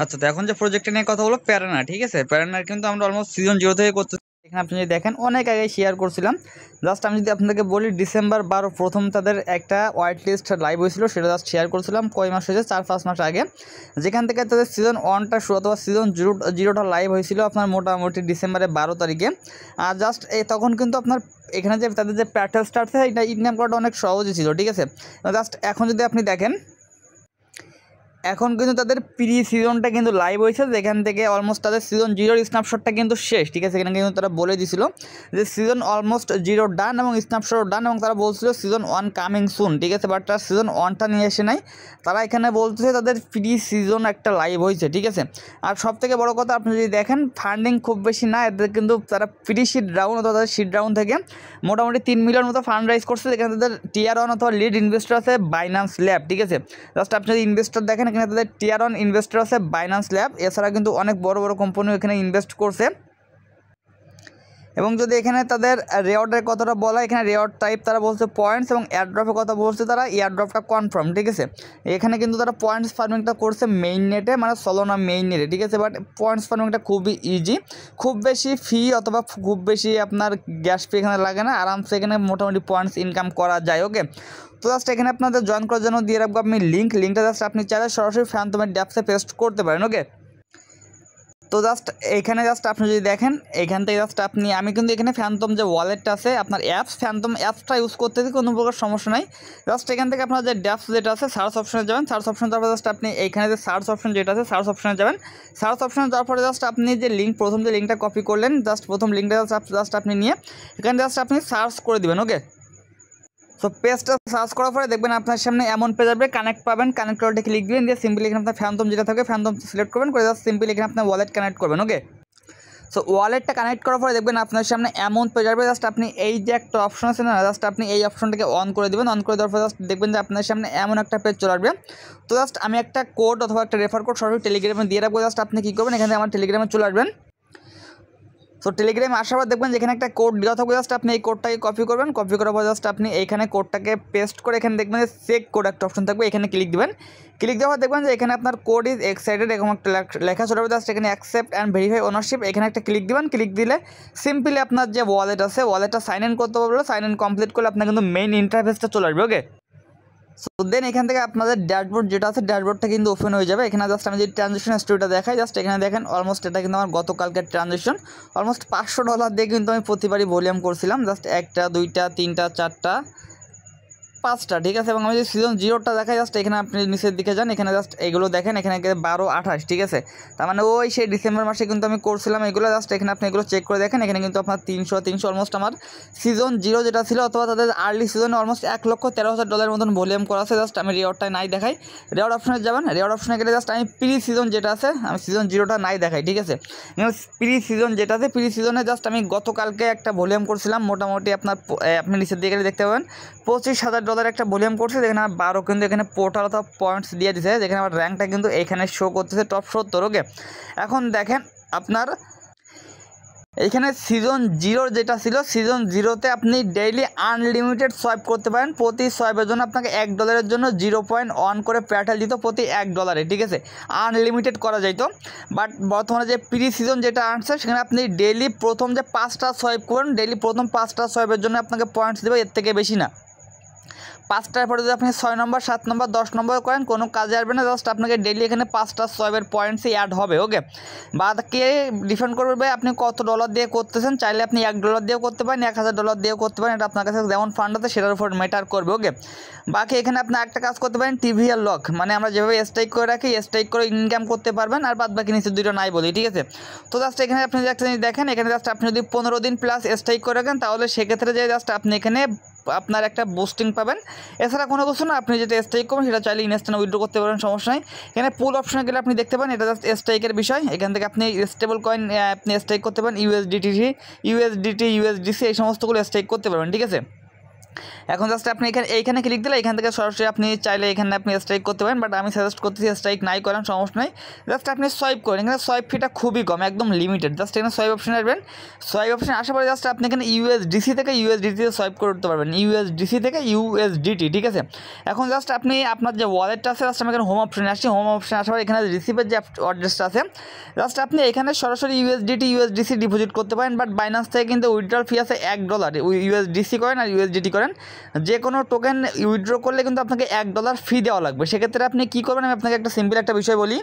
আচ্ছা, তো এখন যে প্রজেক্টটা নিয়ে কথা বলবো প্যারানা, ঠিক আছে। প্যারানার কিন্তু আমরা অলমোস্ট সিজন 0 থেকে করতে, এখানে আপনি যদি দেখেন অনেক আগে শেয়ার করছিলাম। জাস্ট আমি যদি আপনাদেরকে বলি ডিসেম্বর 12 প্রথম তাদের একটা হোয়াইট লিস্ট লাইভ হয়েছিল, সেটা জাস্ট শেয়ার করছিলাম কয় মাস হয়েছে, 4-5 মাস আগে, যেখান থেকে তাদের সিজন 1টা শুরু অথবা সিজন 0টা লাইভ হয়েছিল আপনার মোটামুটি ডিসেম্বরের 12 তারিখে। আর জাস্ট তখন কিন্তু আপনার এখানে যে তাদের যে প্যাটেলসটা আছে এটা ইনকাম করাটা অনেক সহজই ছিল, ঠিক আছে। জাস্ট এখন যদি আপনি দেখেন এখন কিন্তু তাদের প্রি সিজনটা কিন্তু লাইভ হয়েছে, যেখান থেকে অলমোস্ট তাদের সিজন 0 স্ন্যাপশটটা কিন্তু শেষ, ঠিক আছে। এখানে কিন্তু তারা বলে দিছিল যে সিজন অলমোস্ট 0 ডান এবং স্ন্যাপশট ডান, এবং তারা বলছিল সিজন 1 কামিং সুন, ঠিক আছে। বাট তারা সিজন 1টা নিয়ে এসে নাই, তারা এখানে বলতেছে তাদের প্রি সিজন একটা লাইভ হয়েছে, ঠিক আছে। আর সব থেকে বড় কথা আপনি যদি দেখেন ফান্ডিং খুব বেশি না এদের, কিন্তু তারা প্রি সিড রাউন্ড অথবা তাদের সিড রাউন্ড থেকে মোটামুটি 3 মিলিয়ন মতো ফান্ড রাইজ করছে, যেখানে তাদের টিয়ার 1 অথবা লিড ইনভেস্টর আছে বাইন্যান্স ল্যাব, ঠিক আছে। জাস্ট আপনি যদি ইনভেস্টর দেখেন এখানে তাদের টিয়ার 1 ইনভেস্টর আছে বাইন্যান্স ল্যাব, এছাড়া কিন্তু অনেক বড় বড় কোম্পানিও এখানে ইনভেস্ট করছে। এবং যদি এখানে তাদের রেওয়ার্ডের কথাটা বলা, এখানে রেওয়ার্ড টাইপ তারা বলছে পয়েন্টস, এবং এয়ারড্রপের কথা বলছে তারা এয়ারড্রপটা কনফার্ম, ঠিক আছে। এখানে কিন্তু তারা পয়েন্টস ফার্মিংটা করছে মেইন নেটে, মানে সলোনা মেইন নেটে, ঠিক আছে। বাট পয়েন্টস ফার্মিংটা খুবই ইজি, খুব বেশি ফি অথবা খুব বেশি আপনার গ্যাস ফি এখানে লাগে না, আরামসে এখানে মোটামুটি পয়েন্টস ইনকাম করা যায়, ওকে। তো জাস্ট এখানে আপনাদের জয়েন করার জন্য দিয়ে রাখবো আমি লিঙ্কটা, জাস্ট আপনি চাইলে সরাসরি ফ্যান্টমের ড্যাপসে পেস্ট করতে পারেন, ওকে। তো জাস্ট এখানে জাস্ট আপনি যদি দেখেন এখান থেকে জাস্ট আপনি, আমি কিন্তু এখানে ফ্যান্টম যে ওয়ালেটটা আছে আপনার অ্যাপস, ফ্যান্টম অ্যাপসটা ইউজ করতে কোনো প্রকার সমস্যা নাই। জাস্ট এখান থেকে আপনার যে ড্যাপস যেটা আছে সার্চ অপশনে যাবেন, সার্চ অপশনে যাওয়ার পরে জাস্ট আপনি এইখানে যে সার্চ অপশন যেটা আছে সার্চ অপশনে যাবেন, সার্চ অপশনে যাওয়ার পরে জাস্ট আপনি যে লিঙ্ক প্রথম যে লিঙ্কটা কপি করলেন, জাস্ট প্রথম লিঙ্কটা জাস্ট আপনি নিয়ে এখানে জাস্ট আপনি সার্চ করে দেবেন, ওকে। সো পেজটা সার্চ করার পরে দেখবেন আপনার সামনে এমন পেজ আসবে, কানেক্ট পাবেন, কানেক্ট করতে ক্লিক দিবেন, দিয়ে সিম্পলি এখানে আপনার ফ্যান্টম যেটা থাকে ফ্যান্টম সিলেক্ট করবেন, করে জাস্ট সিম্পলি এখানে আপনার ওয়ালেট কানেক্ট করবেন, ওকে। সো ওয়ালেটটা কানেক্ট করার পরে দেখবেন আপনার সামনে এমন পেজ আসবে, জাস্ট আপনি এই যে একটা অপশন আছে না, জাস্ট আপনি এই অপশনটাকে অন করে দেবেন, অন করে দেওয়ার পরে জাস্ট দেখবেন যে আপনার সামনে এমন একটা পেজ চলে আসবে। তো জাস্ট আমি একটা কোড অথবা একটা রেফার কোড সরাসরি টেলিগ্রামে দিয়ে রাখবো, জাস্ট আপনি কী করবেন এখানে আমার টেলিগ্রামে চলে আসবেন। সো টেলিগ্রামে আসার পর দেখবেন যেখানে একটা কোড দেওয়া থাকবে, জাস্ট আপনি এই কোডটাকে কপি করবেন, কপি করার পর জাস্ট আপনি এইখানে কোডটাকে পেস্ট করে এখানে দেখবেন যে চেক কোড একটা অপশন থাকবে, এখানে ক্লিক দিবেন। ক্লিক দেওয়ার পর দেখবেন যে এখানে আপনার কোড ইজ এক্সাইটেড এরকম একটা লেখা চলে যাবে, জাস্ট এখানে অ্যাকসেপ্ট অ্যান্ড ভেরিফাই ওনারশিপ এখানে একটা ক্লিক দিবেন। ক্লিক দিলে সিম্পলি আপনার যে ওয়ালেট আছে ওয়ালেটটা সাইন ইন করতে পারবে, সাইন ইন কমপ্লিট করলে আপনার কিন্তু মেইন ইন্টারফেসটা চলে আসবে, ওকে। সো দেন এখান থেকে আপনাদের ড্যাশবোর্ড যেটা আছে ড্যাশবোর্ডটা কিন্তু ওপেন হয়ে যাবে। এখানে জাস্ট আমি যদি ট্রানজেকশন স্টোরিটা দেখাই, জাস্ট এখানে দেখেন অলমোস্ট এটা কিন্তু আমার গতকালকের ট্রানজেকশন, অলমোস্ট $500 দিয়ে কিন্তু আমি প্রতিবারই ভলিউম করছিলাম, জাস্ট 1টা 2টা 3টা 4টা 5টা, ঠিক আছে। এবং আমি যদি সিজন 0টা দেখাই, জাস্ট এখানে আপনি নিচের দিকে যান, এখানে জাস্ট এইগুলো দেখেন, এখানে 12 28, ঠিক আছে। তার মানে ওই সেই ডিসেম্বর মাসে কিন্তু আমি করছিলাম এগুলো, জাস্ট এখানে আপনি এগুলো চেক করে দেখেন, এখানে কিন্তু আপনার 300 অলমোস্ট আমার সিজন 0 যেটা ছিল অথবা তাদের আর্লি সিজনে অলমোস্ট $1,13,000 মতন ভলিউম করা আছে। জাস্ট আমি রেওয়ার্ডটা নাই দেখাই, রেওয়ার্ড অপশনে যাবেন, রেওয়ার্ড অপশনে গেলে জাস্ট আমি প্রি সিজন যেটা আছে আমি সিজন 0টা নাই দেখাই, ঠিক আছে। প্রি সিজন যেটা আছে প্রি সিজনে জাস্ট আমি গতকালকে একটা ভলিউম করছিলাম, মোটামুটি আপনার আপনি নিচের দিকে গেলে দেখতে পাবেন $25,000 একটা ভলিউম করছে, যেখানে আমার 12 কিন্তু এখানে পোর্টাল অথবা পয়েন্টস দিয়ে দিছে, যেখানে আমার র্যাঙ্কটা কিন্তু এখানে শো করতেছে টপ 70, ওকে। এখন দেখেন আপনার এইখানে সিজন 0 যেটা ছিল সিজন 0তে আপনি ডেইলি আনলিমিটেড সোয়াইপ করতে পারেন, প্রতি সোয়াইপের জন্য আপনাকে $1 জন্য 0.1 করে প্যাটেল দিত প্রতি $1, ঠিক আছে। আনলিমিটেড করা যাইতো। বাট বর্তমানে যে প্রি সিজন যেটা আসছে সেখানে আপনি ডেইলি প্রথম যে 5টা সোয়াইপ করুন, ডেইলি প্রথম 5টা সোয়াইপের জন্য আপনাকে পয়েন্টস দেবে, এর থেকে বেশি না। 5টার পরে যদি আপনি 6 নম্বর 7 নম্বর 10 নম্বর করেন কোনো কাজে আসবে না, জাস্ট আপনাকে ডেইলি এখানে 5টা সোয়াইপের পয়েন্টসই অ্যাড হবে, ওকে। বাকি ডিপেন্ড করবে আপনি কত ডলার দিয়ে করতেছেন, চাইলে আপনি $1 দিয়েও করতে পারেন, $1,000 দিয়েও করতে পারেন, এটা আপনার কাছে যেমন ফান্ড আছে সেটার উপর ম্যাটার করবে, ওকে। বাকি এখানে আপনি একটা কাজ করতে পারেন টিভিএল লক, মানে আমরা যেভাবে স্ট্রাইক করে রাখি স্ট্রাইক করে ইনকাম করতে পারবেন, আর বাদ বাকি নিচে দুটো নাই বলি, ঠিক আছে। তো জাস্ট এখানে আপনি একটা জিনিস দেখেন, এখানে জাস্ট আপনি যদি 15 দিন প্লাস স্ট্রাইক করে রাখেন তাহলে সেক্ষেত্রে যে জাস্ট আপনি এখানে আপনার একটা বুস্টিং পাবেন, এছাড়া কোনো কিছু না। আপনি যেটা স্ট্রাইক করবেন সেটা চাইলে ইনস্ট্যান্ট উইথড্র করতে পারেন, সমস্যা নেই। এখানে পুল অপশনে গেলে আপনি দেখতে পান এটা জাস্ট স্ট্রাইকের বিষয়, এখান থেকে আপনি স্টেবল কয়েন আপনি স্ট্রাইক করতে পারেন, ইউএসডিটি ইউএসডিসি এই সমস্তগুলো স্ট্রাইক করতে পারবেন, ঠিক আছে। এখন জাস্ট আপনি এইখানে ক্লিক দিলে এখান থেকে সরাসরি আপনি চাইলে এখানে আপনি স্ট্রাইক করতে পারেন, বাট আমি সাজেস্ট করতেছি স্ট্রাইক নাই করেন, সমস্যা নাই। জাস্ট আপনি সোয়াইপ করেন, এখানে সোয়াইপ ফিটা খুবই কম, একদম লিমিটেড। জাস্ট এখানে সোয়াইপ অপশন আসবেন, সোয়াইপ অপশন আসার পরে জাস্ট আপনি এখানে ইউএসডিসি থেকে ইউএসডিটিতে সোয়াইপ করতে পারবেন, ইউএসডিসি থেকে ইউএসডিটি, ঠিক আছে। এখন জাস্ট আপনি আপনার যে ওয়ালেটটা আছে জাস্ট আমি এখানে হোম অপশনে আসছি, হোম অপশনে আসার পরে এখানে রিসিভের যে অ্যাড্রেসটা আছে জাস্ট আপনি এখানে সরাসরি ইউএসডিটি ইউএসডিসি ডিপোজিট করতে পারেন, বাট বাইন্যান্স থেকে কিন্তু উইথড্রল ফি আছে $1। ইউএসডিসি করেন আর ইউএসডিটি করেন, যে কোনো টোকেন উইথড্র করলে কিন্তু আপনাকে $1 ফি দেওয়া লাগবে। সেক্ষেত্রে আপনি কী করবেন, আমি আপনাকে একটা সিম্পল একটা বিষয় বলি।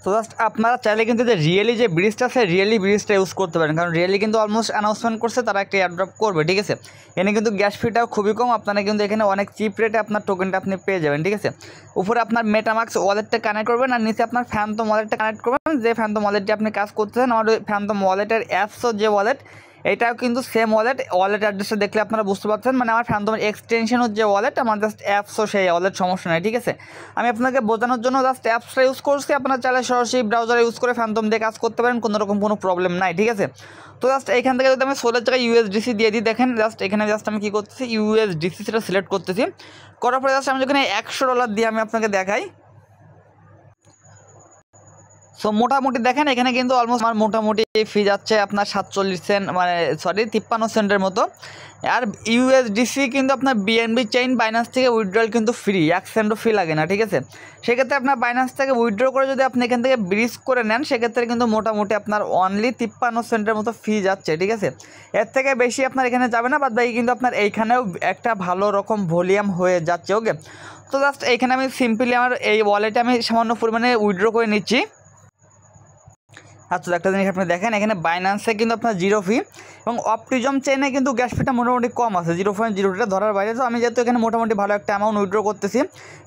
তো জাস্ট আপনারা চাইলে কিন্তু যে রিয়েলি যে ব্রিজটা আছে রিয়েলি ব্রিজটা ইউজ করতে পারেন, কারণ রিয়েলি কিন্তু অলমোস্ট অ্যানাউন্সমেন্ট করছে তারা একটা এয়ারড্রপ করবে, ঠিক আছে। এখানে কিন্তু গ্যাস ফিটাও খুবই কম, আপনারা কিন্তু এখানে অনেক চিপ রেটে আপনার টোকেনটা আপনি পেয়ে যাবেন, ঠিক আছে। উপরে আপনার মেটামাক্স ওয়ালেটটা কানেক্ট করবেন আর নিচে আপনার ফ্যান্টম ওয়ালেটটা কানেক্ট করবেন, যে ফ্যান্টম ওয়ালেটটি আপনি কাজ করতেছেন। আমার ফ্যান্টম ওয়ালেটের অ্যাপসও যে ওয়ালেট এটাও কিন্তু সেম ওয়ালেট অ্যাড্রেসটা দেখলে আপনারা বুঝতে পারছেন, মানে আমার ফ্যান্টমের এক্সটেনশনও যে ওয়ালেট, আমার জাস্ট অ্যাপসও সেই ওয়ালেট, সমস্যা নেই, ঠিক আছে। আমি আপনাকে বোঝানোর জন্য জাস্ট অ্যাপসটা ইউজ করছি, আপনারা চাইলে সরাসরি ব্রাউজারে ইউজ করে ফ্যান্টম দিয়ে কাজ করতে পারেন, কোনো প্রবলেম নাই, ঠিক আছে। তো জাস্ট এইখান থেকে যদি আমি সোলের জায়গায় ইউএসডিসি দিয়ে দিই, দেখেন জাস্ট এখানে জাস্ট আমি কী করতেছি, ইউএসডিসি সেটা সিলেক্ট করতেছি, করার পরে জাস্ট আমি যেখানে $100 দিয়ে আমি আপনাকে দেখাই। সো মোটামুটি দেখেন এখানে কিন্তু অলমোস্ট আমার মোটামুটি ফি যাচ্ছে আপনার 47 সেন্ট, মানে সরি 53 সেন্টের মতো। আর ইউএসডিসি কিন্তু আপনার বিএনবি চেইন বাইন্যান্স থেকে উইথড্রল কিন্তু ফ্রি, 1 সেন্টও ফি লাগে না, ঠিক আছে। সেক্ষেত্রে আপনার বাইন্যান্স থেকে উইথড্র করে যদি আপনি এখান থেকে ব্রিজ করে নেন, সেক্ষেত্রে কিন্তু মোটামুটি আপনার অনলি 53 সেন্টের মতো ফি যাচ্ছে, ঠিক আছে। এর থেকে বেশি আপনার এখানে যাবে না, বাদ বাকি কিন্তু আপনার এইখানেও একটা ভালো রকম ভলিউম হয়ে যাচ্ছে, ওকে। তো জাস্ট এইখানে আমি সিম্পলি আমার এই ওয়ালেটে আমি সামান্য পরিমাণে উইথড্র করে নিচ্ছি। আচ্ছা, একটা জিনিস আপনি দেখেন এখানে বাইন্যান্সে কিন্তু আপনার 0 ফি এবং অপটিজম চেইনে কিন্তু গ্যাস ফিটা মোটামুটি কম আছে, 0.02 ধরার বাইরে। তো আমি যেহেতু এখানে মোটামুটি ভালো একটা অ্যামাউন্ট উইথড্র করতেছি,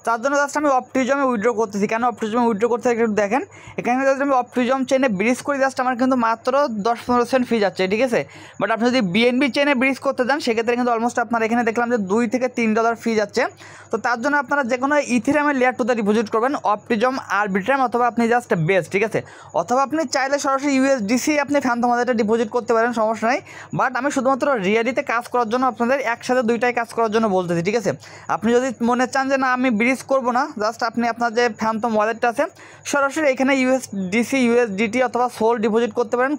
তার জন্য জাস্ট আমি অপটিজমে উইথড্র করতেছি। কেন অপটিজমে উইথড্র করতে একটু দেখেন, এখানে জাস্ট আমি অপটিজম চেইনে ব্রিজ করি, জাস্ট আমার কিন্তু মাত্র 10-15 সেন্ট ফি যাচ্ছে, ঠিক আছে। বাট আপনি যদি বিএনবি চেইনে ব্রিজ করতে যান, সেক্ষেত্রে কিন্তু অলমোস্ট আপনার এখানে দেখলাম যে $2 থেকে $3 ফি যাচ্ছে। তো তার জন্য আপনারা যে কোনো ইথেরিয়ামের লেয়ার 2তে ডিপোজিট করবেন, অপটিজম, আরবিট্রাম অথবা আপনি জাস্ট বেস, ঠিক আছে। অথবা আপনি চাইলে সরাসরি ইউএসডিসি আপনি ফ্যান্টম ওয়ালেটে ডিপোজিট করতে পারেন, সমস্যা নাই। বাট আমি শুধুমাত্র রিয়েলিতে কাজ করার জন্য আপনাদের একসাথে দুইটাই কাজ করার জন্য বলতেছি, ঠিক আছে। আপনি যদি মনে চান যে না আমি ব্রিজ করবো না, জাস্ট আপনি আপনার যে ফ্যান্টম ওয়ালেটটা আছে সরাসরি এখানে ইউএসডিসি ইউএসডিটি অথবা সোল ডিপোজিট করতে পারেন,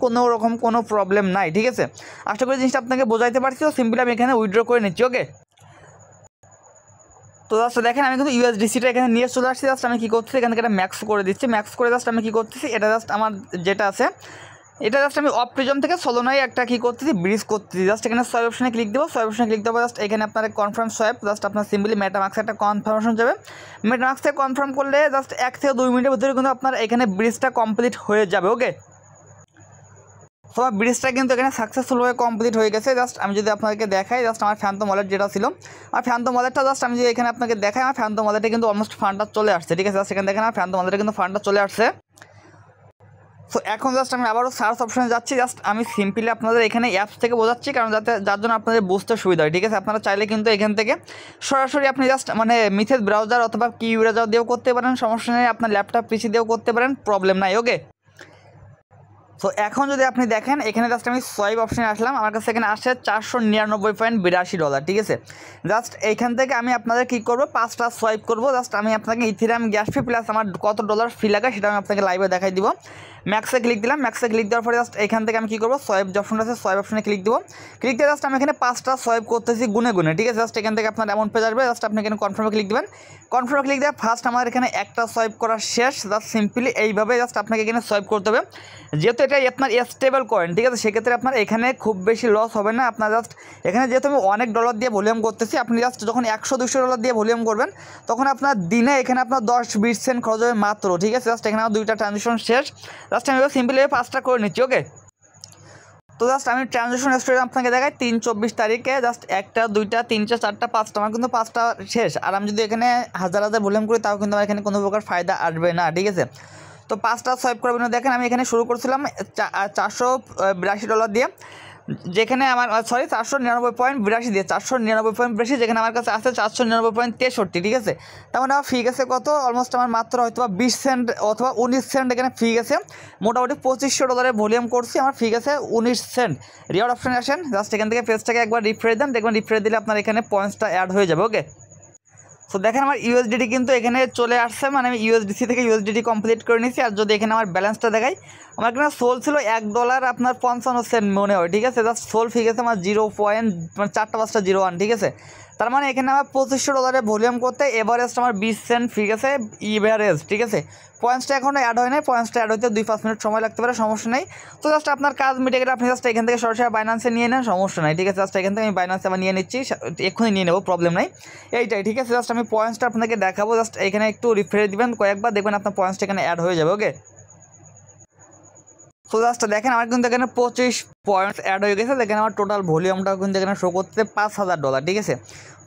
কোনো প্রবলেম নাই, ঠিক আছে। আশা করি জিনিসটা আপনাকে বোঝাইতে পারছি। তো সিম্পলি আমি এখানে উইথড্র করে নিচ্ছি, ওকে। তো জাস্ট দেখেন আমি কিন্তু ইউএসডিসিটা এখানে নিয়ে চলে আসছি। জাস্ট আমি কী করতেছি, এখান থেকে একটা ম্যাক্স করে দিচ্ছি, ম্যাক্স করে জাস্ট আমি কী করতেছি, এটা জাস্ট আমার যেটা আছে এটা জাস্ট আমি অপটিজম থেকে সোলোনায় একটা কী করতেছি, ব্রিজ করতেছি। জাস্ট এখানে সোয়াইপ অপশনে ক্লিক দেবো, সোয়াইপ অপশনে ক্লিক দেবো, জাস্ট এখানে আপনার কনফার্ম সোয়াইপ, জাস্ট আপনার সিম্পলি মেটামাক্সে একটা কনফার্মেশন যাবে। মেটামাক্স থেকে কনফার্ম করলে জাস্ট 1 থেকে 2 মিনিটের ভিতরে কিন্তু আপনার এখানে ব্রিজটা কমপ্লিট হয়ে যাবে, ওকে। তো আমার ব্রিজটা কিন্তু এখানে সাকসেসফুলভাবে কমপ্লিট হয়ে গেছে। জাস্ট আমি যদি আপনাকে দেখাই, জাস্ট আমার ফ্যান্টম ওয়ালেট যেটা ছিল, আমার ফ্যান্টম ওয়ালেটটা জাস্ট আমি যদি এখানে আপনাকে দেখাই, আমার ফ্যান্টম ওয়ালেটে কিন্তু অলমোস্ট ফান্ডটা চলে আসছে, ঠিক আছে। জাস্ট এখানে দেখেন আমার ফ্যান্টম ওয়ালেটে কিন্তু ফান্ডটা চলে আসছে। সো এখন জাস্ট আমি আবারও সার্চ অপশনে যাচ্ছি, জাস্ট আমি সিম্পলি আপনাদের এখানে অ্যাপস থেকে বোঝাচ্ছি, কারণ যার জন্য আপনাদের বুঝতে সুবিধা হয়, ঠিক আছে। আপনারা চাইলে কিন্তু এখান থেকে সরাসরি আপনি জাস্ট মানে মিথেস ব্রাউজার অথবা কি ব্রাউজার দিয়েও করতে পারেন, সমস্যা নেই। আপনার ল্যাপটপ পিসি দিয়েও করতে পারেন, প্রবলেম নাই, ওকে। সো এখন যদি আপনি দেখেন এখানে জাস্ট আমি সোয়াইপ অপশনে আসলাম, আমার কাছে এখানে আসছে $499.82, ঠিক আছে। জাস্ট এইখান থেকে আমি আপনাদের কী করবো, 5টা সোয়াইপ করবো। জাস্ট আমি আপনাকে ইথেরিয়াম গ্যাস ফি প্লাস আমার কত ডলার ফি লাগে সেটা আমি আপনাকে লাইভে দেখাই দিব। ম্যাক্সে ক্লিক দিলাম, ম্যাক্সে ক্লিক দেওয়ার পরে জাস্ট এখান থেকে আমি কী করবো, সোয়াইপ যে অপশন আছে সোয়াইপ অপশনে ক্লিক দেবো। ক্লিক দিয়ে জাস্ট আমি এখানে 5টা সোয়াইপ করতেছি গুনে, ঠিক আছে। জাস্ট এখান থেকে আপনার অ্যামাউন্ট পেয়ে যাবে। জাস্ট আপনি এখানে কনফার্মে ক্লিক দেবেন, কনফার্মে ক্লিক দেওয়া ফার্স্ট আমার এখানে একটা সোয়াইপ করা শেষ। জাস্ট সিম্পলি এইভাবে জাস্ট আপনাকে এখানে সোয়াইপ করতে হবে, যেহেতু এটা আপনার স্টেবল কয়েন, ঠিক আছে। সেক্ষেত্রে আপনার এখানে খুব বেশি লস হবে না। আপনার জাস্ট এখানে যেহেতু আমি অনেক ডলার দিয়ে ভলিউম করতেছি, আপনি জাস্ট যখন $100-200 দিয়ে ভলিউম করবেন, তখন আপনার দিনে এখানে আপনার 10-20 সেন্ট খরচ হবে মাত্র, ঠিক আছে। জাস্ট এখানে আমার 2টা ট্রানজেকশন শেষ। জাস্ট আমি সিম্পলি 5টা করে নিচ্ছি, ওকে। তো জাস্ট আমি ট্রানজেকশন স্টোরি আপনাকে দেখাই 3-24 তারিখে জাস্ট 1টা 2টা 3টা 4টা 5টা, আমার কিন্তু 5টা শেষ। আর আমি যদি এখানে হাজার ভলিউম করি, তাও কিন্তু আমার এখানে কোনো প্রকার ফায়দা আসবে না, ঠিক আছে। তো 5টা সোয়াইপ করবেন। দেখেন আমি এখানে শুরু করছিলাম $482 দিয়ে। যেখানে আমার 499.82 দিয়ে 499.82, যেখানে আমার কাছে আছে 499.63, ঠিক আছে। তার মানে আমার ফি গেছে কত, অলমোস্ট আমার মাত্র হয়তো বা 20 সেন্ট অথবা 19 সেন্ট এখানে ফি গেছে। মোটামুটি $2500 ভলিউম করছি, আমার ফি গেছে 19 সেন্ট। রিওয়ার্ড অপশানে আসেন, জাস্ট এখান থেকে পেজটাকে একবার রিফ্রেশ দেন, দেখবেন রিফ্রেশ দিলে আপনার এখানে পয়েন্টসটা অ্যাড হয়ে যাবে। ওকে, সো দেখেন আমার ইউএসডিটি কিন্তু এখানে চলে আসছে, মানে আমি ইউএসডিসি থেকে ইউএসডিটি কমপ্লিট করে নিয়েছি। আর যদি এখানে আমার ব্যালেন্সটা দেখাই, আমার এখানে সোল ছিল $1 আপনার 55 সেন্ট মনে হয়, ঠিক আছে। জাস্ট সোল ফি গেছে আমার 0.4-5-01, ঠিক আছে। তার মানে এখানে আমার $2500 ভলিউম করতে এভারেজ আমার 20 সেন্ট ফি গেছে এভারেজ, ঠিক আছে। পয়েন্টসটা এখনও অ্যাড হয় নাই, পয়েন্টসটা অ্যাড হতে 2-5 মিনিট সময় লাগতে পারে, সমস্যা নেই। তো জাস্ট আপনার কাজ মিটে গেলে আপনি জাস্ট এখান থেকে সরাসরি বাইন্যান্সে নিয়ে নেন, সমস্যা নাই, ঠিক আছে। জাস্ট এখান থেকে আমি বাইন্যান্সে আবার নিয়ে নিচ্ছি, এক্ষুনি নিয়ে নেবো, প্রবলেম নাই, এইটাই, ঠিক আছে। জাস্ট আমি পয়েন্টসটা আপনাকে দেখাবো, জাস্ট এখানে একটু রিফ্রেশ দিবেন কয়েকবার, দেখবেন আপনার পয়েন্টসটা এখানে অ্যাড হয়ে যাবে। ওকে, সো জাস্ট দেখেন আমার কিন্তু এখানে 25 পয়েন্টস অ্যাড হয়ে গেছে, দেখেন আমার টোটাল ভলিউমটাও কিন্তু এখানে শো করতে $5000, ঠিক আছে।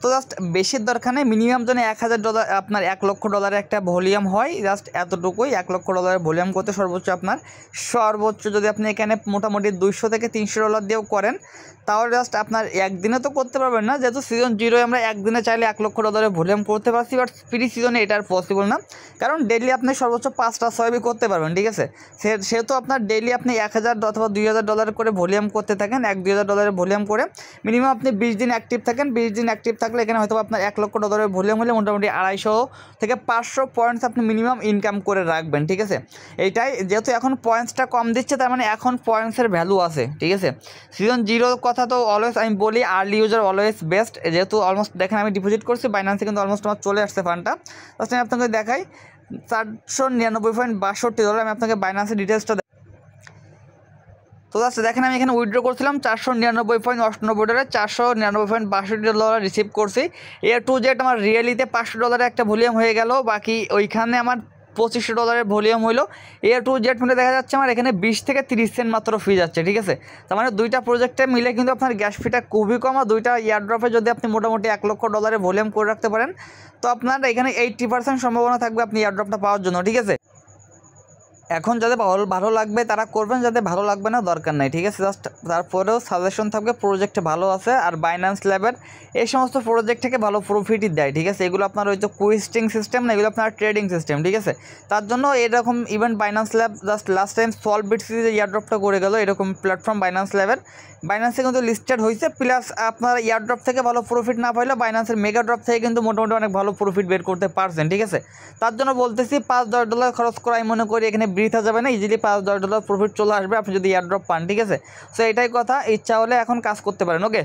তো জাস্ট বেশির দরকার নেই, মিনিমাম যেন $1000 আপনার $1 লক্ষ একটা ভলিউম হয়, জাস্ট এতটুকুই। $1 লক্ষ ভলিউম করতে সর্বোচ্চ যদি আপনি এখানে মোটামুটি $200 থেকে $300 দিয়েও করেন, তাহলে জাস্ট আপনার একদিনে তো করতে পারবেন না, যেহেতু সিজন 0 আমরা একদিনে চাইলে $1 লক্ষ ভলিউম করতে পারছি, বাট ফ্রি সিজনে এটা আর পসিবল না, কারণ ডেইলি আপনি সর্বোচ্চ 5টা সোয়াইপই করতে পারবেন, ঠিক আছে। সেহেতু আপনার ডেইলি আপনি 1000 অথবা $2000 করে ভলিউম করতে থাকেন, $1-2000 ভলিউম করে মিনিমাম আপনি 20 দিন অ্যাক্টিভ থাকেন। 20 দিন অ্যাক্টিভ থাকলে এখানে হয়তো আপনার $1 লক্ষ ভলিউম হলে মোটামুটি 250 থেকে 500 পয়েন্টস আপনি মিনিমাম ইনকাম করে রাখবেন, ঠিক আছে। এইটাই, যেহেতু এখন পয়েন্টসটা কম দিচ্ছে, তার মানে এখন পয়েন্টসের ভ্যালু আছে, ঠিক আছে। সিজন 0 কথা তো অলওয়েজ আমি বলি, আর্লি ইউজার অলওয়েজ বেস্ট। যেহেতু অলমোস্ট দেখেন আমি ডিপোজিট করছি বাইন্যান্সে, কিন্তু অলমোস্ট আমার চলে আসছে ফান্ডটা। জাস্ট আমি আপনাকে দেখাই, $499.62, আমি আপনাকে বাইন্যান্সের ডিটেলসটা। তো জাস্ট দেখেন আমি এখানে উইথড্র করছিলাম $499.98, $499.62 রিসিভ করছি। A to Z আমার রিয়েলিতে $500 একটা ভলিউম হয়ে গেল, বাকি ওইখানে আমার $2500 ভলিউম হইলো। A to Z মিলে দেখা যাচ্ছে আমার এখানে 20 থেকে 30 সেন্ট মাত্র ফি যাচ্ছে, ঠিক আছে। তার মানে দুইটা প্রজেক্টে মিলে কিন্তু আপনার গ্যাস ফিটা খুবই কম, আর দুইটা এয়ারড্রপে যদি আপনি মোটামুটি $1 লক্ষ ভলিউম করে রাখতে পারেন, তো আপনার এখানে 80% সম্ভাবনা থাকবে আপনি এয়ারড্রপটা পাওয়ার জন্য, ঠিক আছে। এখন যাদের ভালো লাগবে তারা করবেন, যাদের ভালো লাগবে না দরকার নাই, ঠিক আছে। জাস্ট তারপরেও সাজেশন থাকবে, প্রজেক্ট ভালো আছে, আর বাইন্যান্স ল্যাবের এই সমস্ত প্রজেক্ট থেকে ভালো প্রফিটই দেয়, ঠিক আছে। এগুলো আপনার ওই তো কুইস্টিং সিস্টেম না, এগুলো আপনার ট্রেডিং সিস্টেম, ঠিক আছে। তার জন্য এরকম event Binance lab just last time সলবিট সিরিজে ইয়ারড্রপটা করে গেল, এরকম প্ল্যাটফর্ম বাইন্যান্স ল্যাবের। বাইন্যান্সে কিন্তু লিস্টেড হয়েছে, প্লাস আপনার ইয়ারড্রপ থেকে ভালো প্রফিট না পাইলেও বাইন্যান্সের মেগা ড্রপ থেকে কিন্তু মোটামুটি অনেক ভালো প্রফিট বের করতে পারছেন, ঠিক আছে। তার জন্য বলতেছি $5-10 খরচ করা আমি মনে করি এখানে বৃথা যাবে না, ইজিলি $5-10 প্রফিট চলে আসবে আপনি যদি এয়ারড্রপ পান, ঠিক আছে। সো এটাই কথা, ইচ্ছা হলে এখন কাজ করতে পারেন। ওকে।